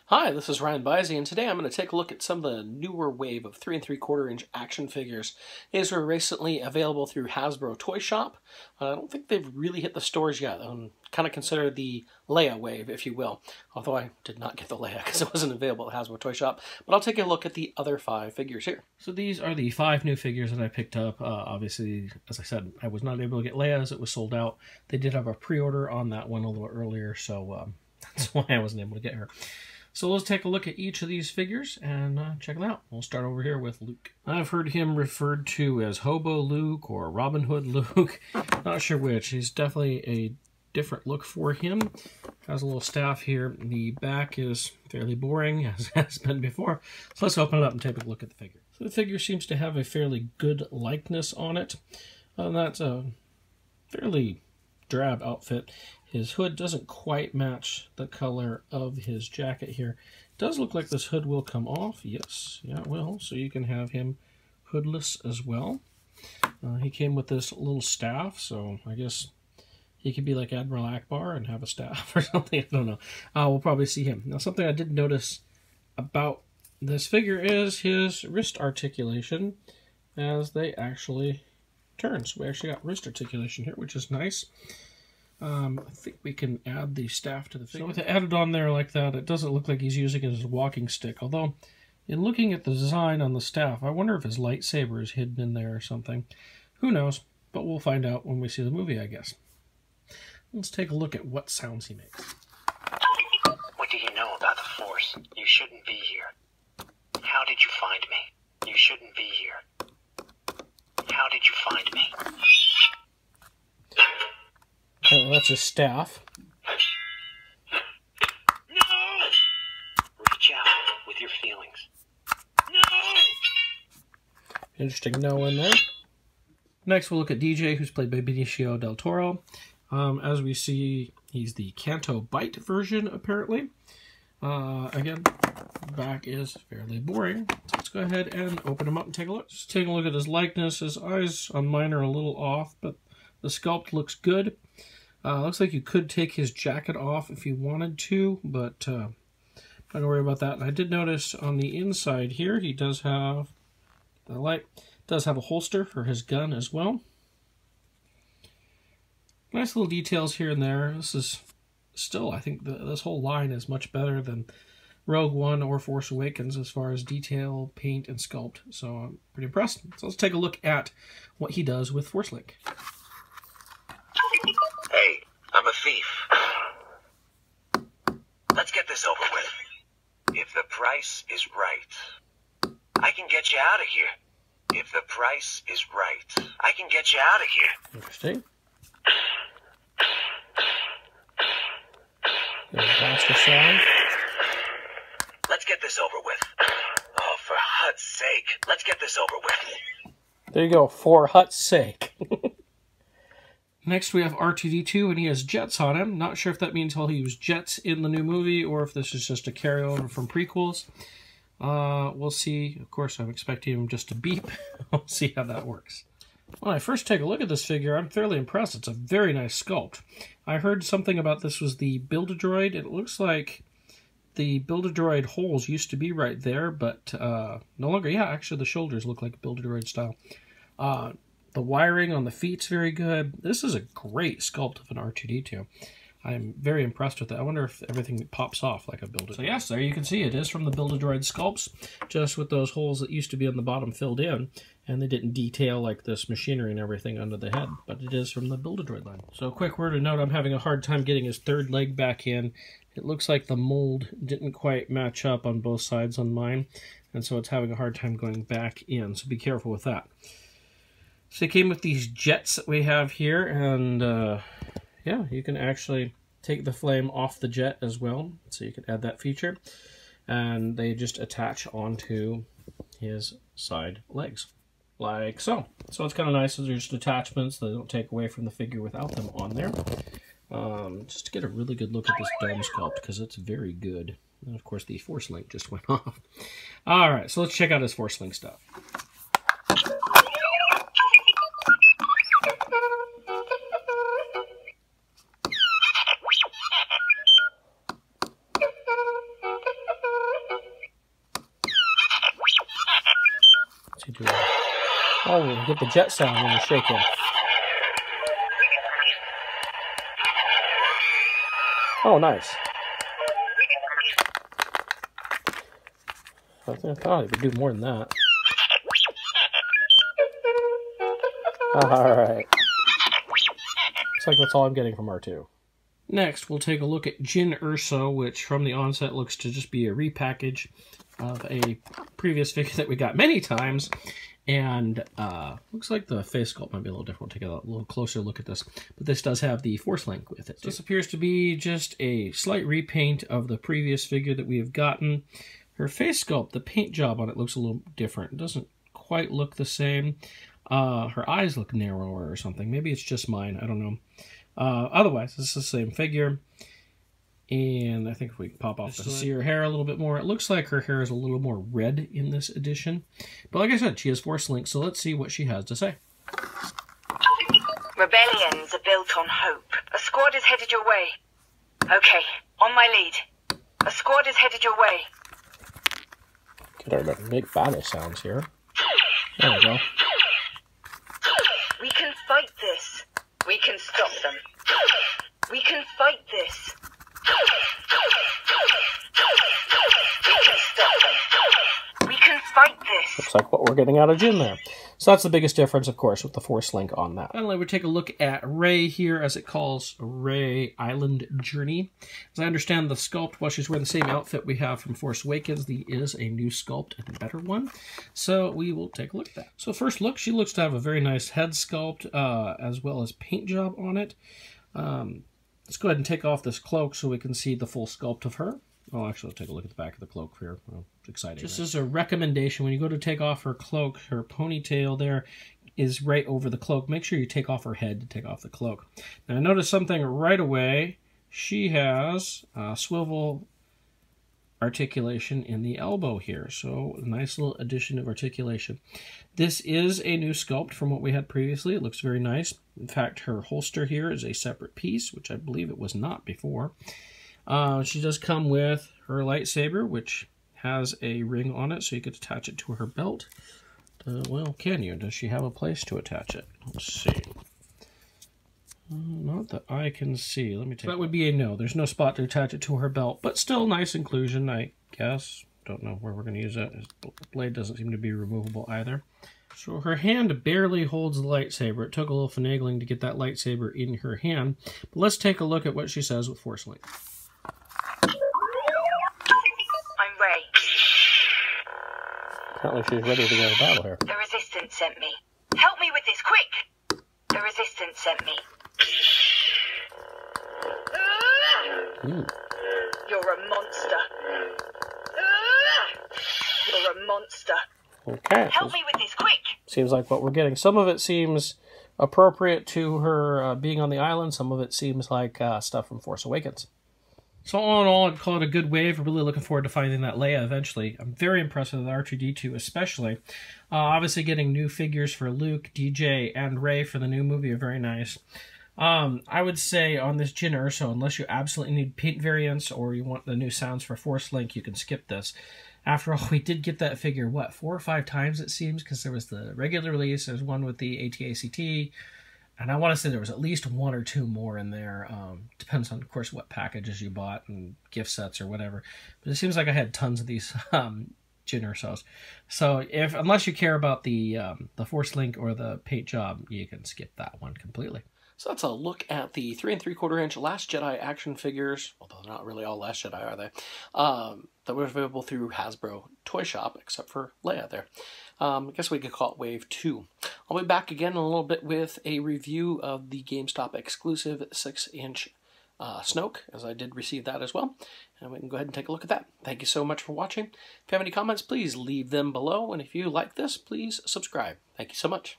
Hi, this is MrByZ, and today I'm going to take a look at some of the newer wave of 3 3/4 inch action figures. These were recently available through Hasbro Toy Shop. I don't think they've really hit the stores yet. Kind of consider the Leia wave, if you will. Although I did not get the Leia because it wasn't available at Hasbro Toy Shop. But I'll take a look at the other 5 figures here. So these are the 5 new figures that I picked up. Obviously, as I said, I was not able to get Leia as it was sold out. They did have a pre-order on that one a little earlier, so that's why I wasn't able to get her. So let's take a look at each of these figures and check them out. We'll start over here with Luke. I've heard him referred to as Hobo Luke or Robin Hood Luke. Not sure which. He's definitely a different look for him. Has a little staff here. The back is fairly boring, as has been before. So let's open it up and take a look at the figure. So the figure seems to have a fairly good likeness on it. That's a fairly drab outfit. His hood doesn't quite match the color of his jacket here. It does look like this hood will come off. Yes, yeah, it will. So you can have him hoodless as well. He came with this little staff, so I guess he could be like Admiral Akbar and have a staff or something. I don't know. We'll probably see him. Now, something I did notice about this figure is his wrist articulation as they actually turn. So we actually got wrist articulation here, which is nice. I think we can add the staff to the figure. So with it added on there like that, it doesn't look like he's using it as a walking stick. Although, in looking at the design on the staff, I wonder if his lightsaber is hidden in there or something. Who knows? But we'll find out when we see the movie, I guess. Let's take a look at what sounds he makes. What do you know about the Force? You shouldn't be here. How did you find me? You shouldn't be here. How did you find me? Oh, that's his staff. No! Reach out with your feelings. No! Interesting no in there. Next, we'll look at DJ, who's played by Benicio del Toro. As we see, he's the Canto Bite version, apparently. Again, the back is fairly boring. So let's go ahead and open him up and take a look. Just taking a look at his likeness. His eyes on mine are a little off, but the sculpt looks good. Looks like you could take his jacket off if you wanted to, but not going to worry about that. And I did notice on the inside here, he does have a holster for his gun as well. Nice little details here and there. This is still, I think, this whole line is much better than Rogue One or Force Awakens as far as detail, paint, and sculpt. So I'm pretty impressed. So let's take a look at what he does with Force Link. Hey, I'm a thief. Let's get this over with. If the price is right, I can get you out of here. If the price is right, I can get you out of here. Interesting. There's a blaster sound. Let's get this over with. Oh, for Hut's sake, let's get this over with. There you go, for Hut's sake. Next, we have R2-D2, and he has jets on him. Not sure if that means he'll use jets in the new movie, or if this is just a carryover from prequels. We'll see. Of course, I'm expecting him just to beep. We'll see how that works. When I first take a look at this figure, I'm fairly impressed. It's a very nice sculpt. I heard something about this was the Build-A-Droid. It looks like the Build-A-Droid holes used to be right there, but no longer. Yeah, actually, the shoulders look like Build-A-Droid style. The wiring on the feet's very good. This is a great sculpt of an R2-D2. I'm very impressed with it. I wonder if everything pops off like a Build-A-Droid. So yes, there you can see it is from the Build-A-Droid sculpts, just with those holes that used to be on the bottom filled in, and they didn't detail like this machinery and everything under the head, but it is from the Build-A-Droid line. So a quick word of note, I'm having a hard time getting his third leg back in. It looks like the mold didn't quite match up on both sides on mine, and so it's having a hard time going back in, so be careful with that. So it came with these jets that we have here, and yeah, you can actually take the flame off the jet as well, so you can add that feature, and they just attach onto his side legs, like so. So it's kind of nice, they're just attachments, they don't take away from the figure without them on there. Just to get a really good look at this dome sculpt, because it's very good. And of course the Force Link just went off. Alright, so let's check out his Force Link stuff. he doing? Oh, we get the jet sound when you shake him. Oh, nice. I thought he would do more than that. Alright. Looks like that's all I'm getting from R2. Next, we'll take a look at Jyn Erso, which from the onset looks to just be a repackage of a previous figure that we got many times. And looks like the face sculpt might be a little different. We'll take a little closer look at this. But this does have the Force Link with it. This appears to be just a slight repaint of the previous figure that we have gotten. Her face sculpt, the paint job on it looks a little different. It doesn't quite look the same. Her eyes look narrower or something. Maybe it's just mine. I don't know. Otherwise, this is the same figure. And I think if we pop off to see her hair a little bit more, it looks like her hair is a little more red in this edition. But like I said, she has Force Link, so let's see what she has to say. Rebellions are built on hope. A squad is headed your way. Okay, on my lead. A squad is headed your way. Get our big battle sounds here. There we go. We can fight this. We can stop them. We can fight this. We can stop them. We can fight this. Looks like what we're getting out of Jyn there. So that's the biggest difference, of course, with the Force Link on that. Finally, we take a look at Rey here, as it calls Rey Island Journey. As I understand the sculpt, while she's wearing the same outfit we have from Force Awakens, there is a new sculpt and a better one. So we will take a look at that. So first look, she looks to have a very nice head sculpt, as well as paint job on it. Let's go ahead and take off this cloak so we can see the full sculpt of her. Oh, actually, let's take a look at the back of the cloak here. Oh, it's exciting. Just as a recommendation, when you go to take off her cloak, her ponytail there is right over the cloak. Make sure you take off her head to take off the cloak. Now, I noticed something right away. She has swivel articulation in the elbow here. So, a nice little addition of articulation. This is a new sculpt from what we had previously. It looks very nice. In fact, her holster here is a separate piece, which I believe it was not before. She does come with her lightsaber, which has a ring on it, so you could attach it to her belt. Well, can you? Does she have a place to attach it? Let's see. Not that I can see. Let me take. That would be a no. There's no spot to attach it to her belt, but still nice inclusion, I guess. Don't know where we're going to use it. The blade doesn't seem to be removable either. So her hand barely holds the lightsaber. It took a little finagling to get that lightsaber in her hand. But let's take a look at what she says with Force Link. I'm Rey. Apparently she's ready to go to battle here. The Resistance sent me. Help me with this, quick! The Resistance sent me. You're a monster. You're a monster. Okay. Help me with this, quick! Seems like what we're getting. Some of it seems appropriate to her being on the island. Some of it seems like stuff from Force Awakens. So all in all, I'd call it a good wave. I'm really looking forward to finding that Leia eventually. I'm very impressed with R2-D2 especially. Obviously getting new figures for Luke, DJ, and Rey for the new movie are very nice. I would say on this Jyn Erso, unless you absolutely need paint variants or you want the new sounds for Force Link, you can skip this. After all, we did get that figure, what, 4 or 5 times it seems, because there was the regular release, there's one with the AT-ACT, and I want to say there was at least 1 or 2 more in there. Depends on, of course, what packages you bought and gift sets or whatever. But it seems like I had tons of these Jyn Ersos. So unless you care about the Force Link or the paint job, you can skip that one completely. So that's a look at the 3 3/4 inch Last Jedi action figures, although they're not really all Last Jedi, are they? That were available through Hasbro Toy Shop, except for Leia there. I guess we could call it Wave 2. I'll be back again in a little bit with a review of the GameStop exclusive 6-inch Snoke, as I did receive that as well. And we can go ahead and take a look at that. Thank you so much for watching. If you have any comments, please leave them below. And if you like this, please subscribe. Thank you so much.